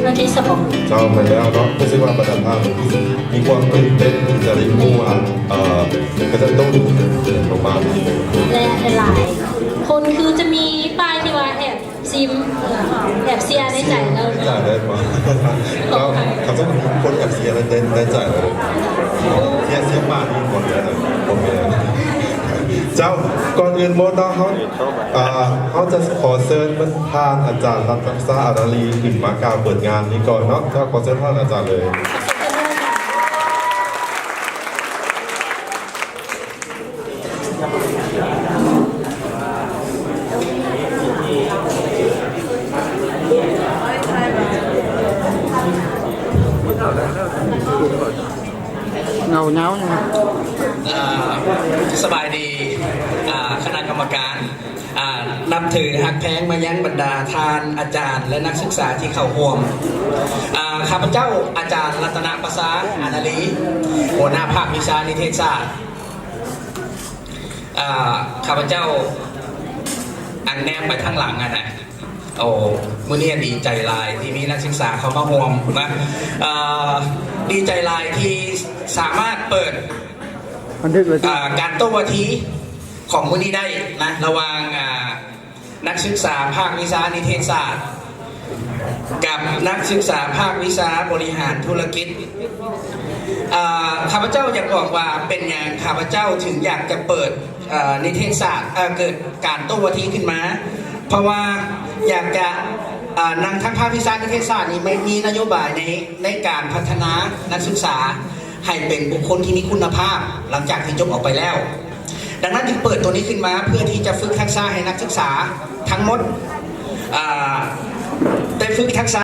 วันที่16เจ้าไปแล้วเนาะไม่ใช่ว่าประดับภาพมีความตื่นเต้นจะได้รู้ว่าก็จะต้องประมาณนี้ และหลายคนคือจะมีป้ายที่ว่าแอบซิมแอบเสียในใจเรา จ่ายได้ไหมแล้วเขาจะมีคนแอบเสียแล้วได้จ่ายเลยเสียมากนี่หมดเลยผมเลยเจ้าก่อนอื่นโมดเขาจะขอเชิญทานอาจารย์รัตนศาอาราลีขึ้นมากล่าวเปิดงานนี้ก่อนเนาะถ้าขอเชิญท่านอาจารย์เลยเงาเงาใช่ไหม สบายดีคณะกรรมการนับถือหักแพงมายั้งบรรดาทานอาจารย์และนักศึกษาที่เข้าร่วมข้าพเจ้าอาจารย์รัตนประสาอานาลีหัวหน้าภาควิชานิเทศศาสตร์ข้าพเจ้าอันแนมไปข้างหลังนะโอ้มื้อนี้ดีใจหลายที่มีนักศึกษาเขามาร่วมนะดีใจหลายที่สามารถเปิดการโต้วาทีของมื้อนี้ได้นะระหว่างนักศึกษาภาควิชานิเทศศาสตร์กับนักศึกษาภาควิชาบริหารธุรกิจข้าพเจ้าอยากบอกว่าเป็นอย่างข้าพเจ้าถึงอยากจะเปิดนิเทศศาสตร์เกิดการโต้วาทีขึ้นมาเพราะว่าอยากจะนังทั้งภาควิชานิเทศศาสตร์นี้ไม่มีนโยบายในการพัฒนานักศึกษาให้เป็นบุคคลที่มีคุณภาพหลังจากที่จบออกไปแล้วดังนั้นจึงเปิดตัวนี้ขึ้นมาเพื่อที่จะฝึกทักษะให้นักศึกษาทั้งหมดได้ฝึกทักษะ